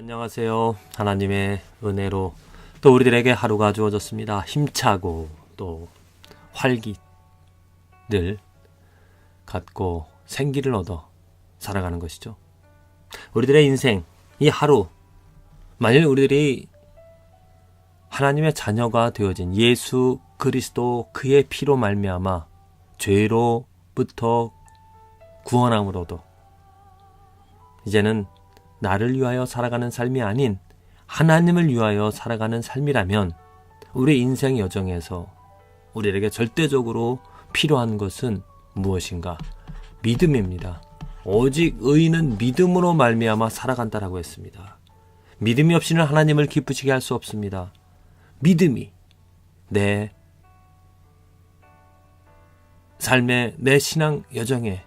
안녕하세요. 하나님의 은혜로 또 우리들에게 하루가 주어졌습니다. 힘차고 또 활기를 갖고 생기를 얻어 살아가는 것이죠. 우리들의 인생, 이 하루, 만일 우리들이 하나님의 자녀가 되어진 예수 그리스도 그의 피로 말미암아 죄로부터 구원함으로도 이제는 나를 위하여 살아가는 삶이 아닌 하나님을 위하여 살아가는 삶이라면 우리 인생 여정에서 우리에게 절대적으로 필요한 것은 무엇인가? 믿음입니다. 오직 의인은 믿음으로 말미암아 살아간다라고 했습니다. 믿음이 없이는 하나님을 기쁘시게 할 수 없습니다. 믿음이 내 삶의 내 신앙 여정에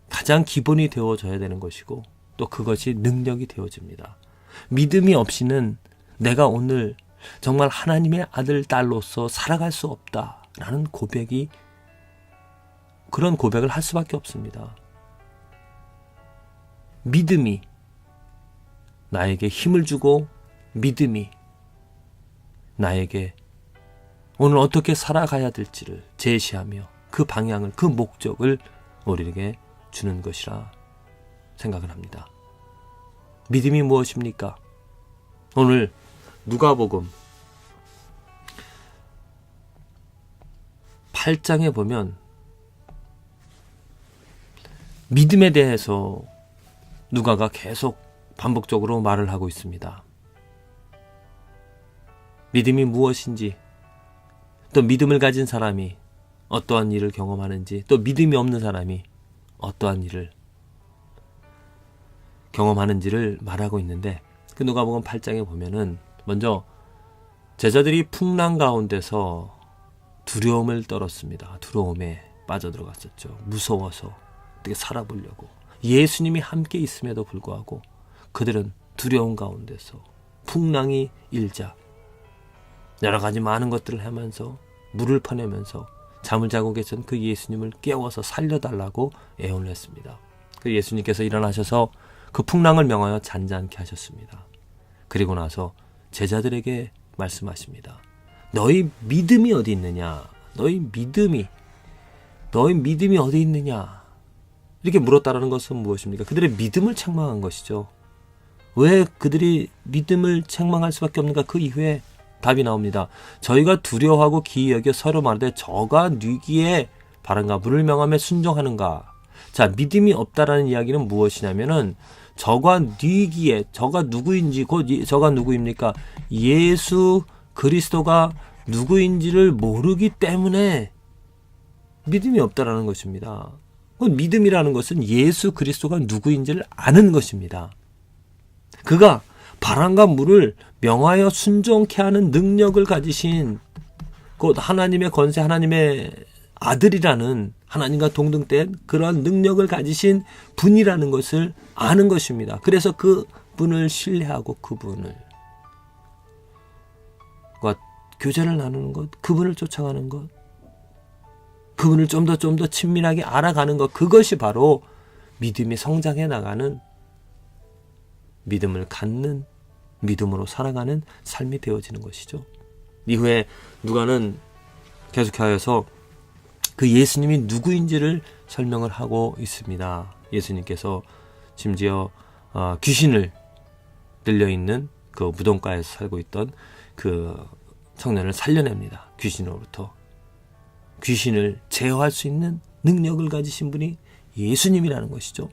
가장 기본이 되어져야 되는 것이고 또 그것이 능력이 되어집니다. 믿음이 없이는 내가 오늘 정말 하나님의 아들, 딸로서 살아갈 수 없다라는 고백이 그런 고백을 할 수밖에 없습니다. 믿음이 나에게 힘을 주고 믿음이 나에게 오늘 어떻게 살아가야 될지를 제시하며 그 방향을, 그 목적을 우리에게 주는 것이라 생각을 합니다. 믿음이 무엇입니까? 오늘 누가복음 8장에 보면 믿음에 대해서 누가가 계속 반복적으로 말을 하고 있습니다. 믿음이 무엇인지, 또 믿음을 가진 사람이 어떠한 일을 경험하는지, 또 믿음이 없는 사람이 어떠한 일을 경험하는지를 말하고 있는데, 그 누가복음 8장에 보면은 먼저 제자들이 풍랑 가운데서 두려움을 떨었습니다. 두려움에 빠져들어갔었죠. 무서워서 어떻게 살아보려고. 예수님이 함께 있음에도 불구하고 그들은 두려움 가운데서 풍랑이 일자 여러 가지 많은 것들을 하면서 물을 퍼내면서 잠을 자고 계신 그 예수님을 깨워서 살려달라고 애원을 했습니다. 그 예수님께서 일어나셔서 그 풍랑을 명하여 잔잔케 하셨습니다. 그리고 나서 제자들에게 말씀하십니다. 너희 믿음이 어디 있느냐? 너희 믿음이 어디 있느냐? 이렇게 물었다라는 것은 무엇입니까? 그들의 믿음을 책망한 것이죠. 왜 그들이 믿음을 책망할 수밖에 없는가? 그 이후에 답이 나옵니다. 저희가 두려워하고 기이 여겨 서로 말하되 저가 뉘기에 바른가 물을 명함에 순종하는가. 자, 믿음이 없다라는 이야기는 무엇이냐면은 저가 뉘기에, 저가 누구인지, 저가 누구입니까? 예수 그리스도가 누구인지를 모르기 때문에 믿음이 없다라는 것입니다. 믿음이라는 것은 예수 그리스도가 누구인지를 아는 것입니다. 그가 바람과 물을 명하여 순종케 하는 능력을 가지신 곧 하나님의 권세, 하나님의 아들이라는 하나님과 동등된 그러한 능력을 가지신 분이라는 것을 아는 것입니다. 그래서 그 분을 신뢰하고 그분을 교제를 나누는 것, 그분을 쫓아가는 것, 그분을 좀 더 친밀하게 알아가는 것, 그것이 바로 믿음이 성장해 나가는, 믿음을 갖는, 믿음으로 살아가는 삶이 되어지는 것이죠. 이후에 누가는 계속하여서 그 예수님이 누구인지를 설명을 하고 있습니다. 예수님께서 심지어 귀신을 들려있는 그 무덤가에서 살고 있던 그 청년을 살려냅니다. 귀신으로부터. 귀신을 제어할 수 있는 능력을 가지신 분이 예수님이라는 것이죠.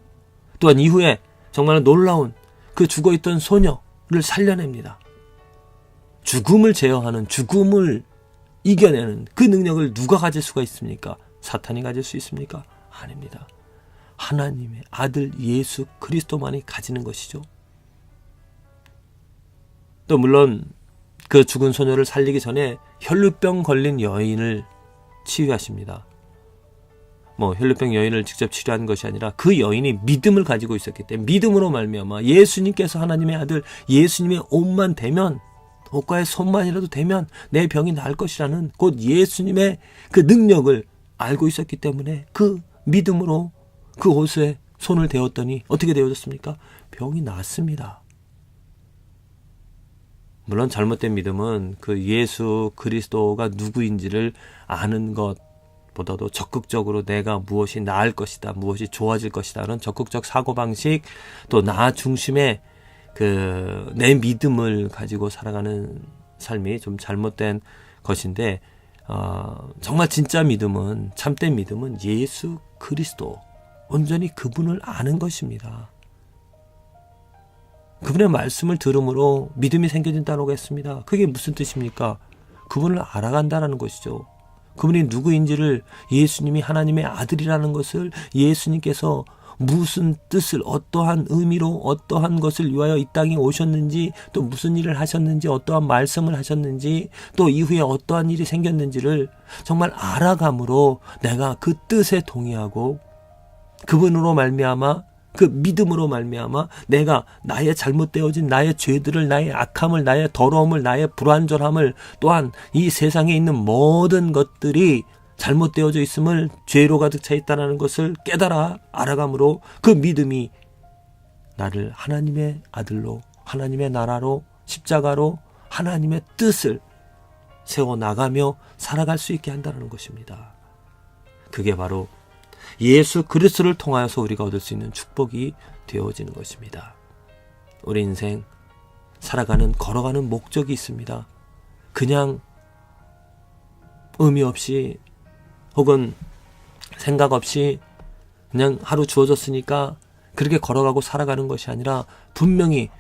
또한 이후에 정말 놀라운 그 죽어있던 소녀를 살려냅니다. 죽음을 제어하는, 죽음을 이겨내는 그 능력을 누가 가질 수가 있습니까? 사탄이 가질 수 있습니까? 아닙니다. 하나님의 아들 예수 그리스도만이 가지는 것이죠. 또 물론 그 죽은 소녀를 살리기 전에 혈루병 걸린 여인을 치유하십니다. 혈루병 여인을 직접 치료한 것이 아니라 그 여인이 믿음을 가지고 있었기 때문에 믿음으로 말미암아 예수님께서 하나님의 아들, 예수님의 옷만 대면, 옷과의 손만이라도 대면 내 병이 나을 것이라는 곧 예수님의 그 능력을 알고 있었기 때문에 그 믿음으로 그 옷에 손을 대었더니 어떻게 되어졌습니까? 병이 나았습니다. 물론 잘못된 믿음은 그 예수 그리스도가 누구인지를 아는 것보다도 적극적으로 내가 무엇이 나을 것이다, 무엇이 좋아질 것이다 그런 적극적 사고방식, 또 나 중심의 내 믿음을 가지고 살아가는 삶이 좀 잘못된 것인데, 정말 진짜 믿음은, 참된 믿음은 예수 그리스도, 온전히 그분을 아는 것입니다. 그분의 말씀을 들음으로 믿음이 생겨진다고 했습니다. 그게 무슨 뜻입니까? 그분을 알아간다는 것이죠. 그분이 누구인지를, 예수님이 하나님의 아들이라는 것을, 예수님께서 무슨 뜻을, 어떠한 의미로, 어떠한 것을 위하여 이 땅에 오셨는지, 또 무슨 일을 하셨는지, 어떠한 말씀을 하셨는지, 또 이후에 어떠한 일이 생겼는지를 정말 알아감으로 내가 그 뜻에 동의하고 그분으로 말미암아, 그 믿음으로 말미암아 내가 나의 잘못되어진 나의 죄들을, 나의 악함을, 나의 더러움을, 나의 불완전함을, 또한 이 세상에 있는 모든 것들이 잘못되어져 있음을, 죄로 가득 차 있다는 것을 깨달아 알아감으로 그 믿음이 나를 하나님의 아들로, 하나님의 나라로, 십자가로 하나님의 뜻을 세워나가며 살아갈 수 있게 한다는 것입니다. 그게 바로 예수 그리스도를 통하여서 우리가 얻을 수 있는 축복이 되어지는 것입니다. 우리 인생 걸어가는 목적이 있습니다. 그냥 의미 없이 혹은 생각 없이 그냥 하루 주어졌으니까 그렇게 걸어가고 살아가는 것이 아니라, 분명히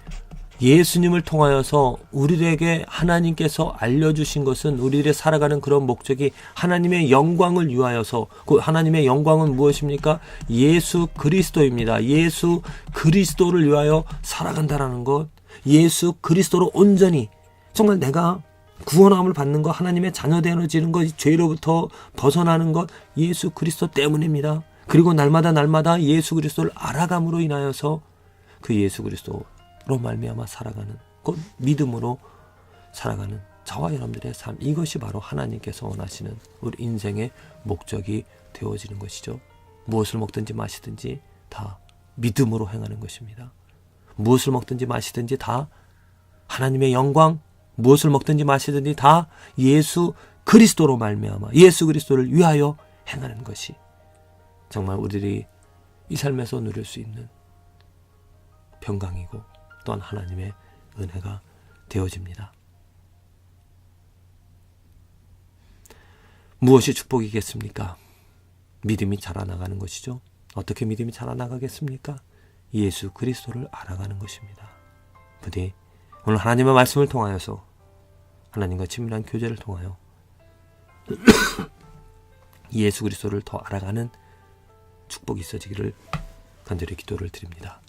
예수님을 통하여서 우리에게 하나님께서 알려주신 것은, 우리들의 살아가는 그런 목적이 하나님의 영광을 위하여서, 그 하나님의 영광은 무엇입니까? 예수 그리스도입니다. 예수 그리스도를 위하여 살아간다라는 것, 예수 그리스도로 온전히 정말 내가 구원함을 받는 것, 하나님의 자녀 되어지는 것, 죄로부터 벗어나는 것, 예수 그리스도 때문입니다. 그리고 날마다 예수 그리스도를 알아감으로 인하여서 그 예수 그리스도로 말미암아 살아가는, 곧 믿음으로 살아가는 저와 여러분들의 삶, 이것이 바로 하나님께서 원하시는 우리 인생의 목적이 되어지는 것이죠. 무엇을 먹든지 마시든지 다 믿음으로 행하는 것입니다. 무엇을 먹든지 마시든지 다 하나님의 영광, 무엇을 먹든지 마시든지 다 예수 그리스도로 말미암아 예수 그리스도를 위하여 행하는 것이 정말 우리들이 이 삶에서 누릴 수 있는 평강이고, 또한 하나님의 은혜가 되어집니다. 무엇이 축복이겠습니까? 믿음이 자라나가는 것이죠. 어떻게 믿음이 자라나가겠습니까? 예수 그리스도를 알아가는 것입니다. 부디 오늘 하나님의 말씀을 통하여서, 하나님과 친밀한 교제를 통하여 예수 그리스도를 더 알아가는 축복이 있어지기를 간절히 기도를 드립니다.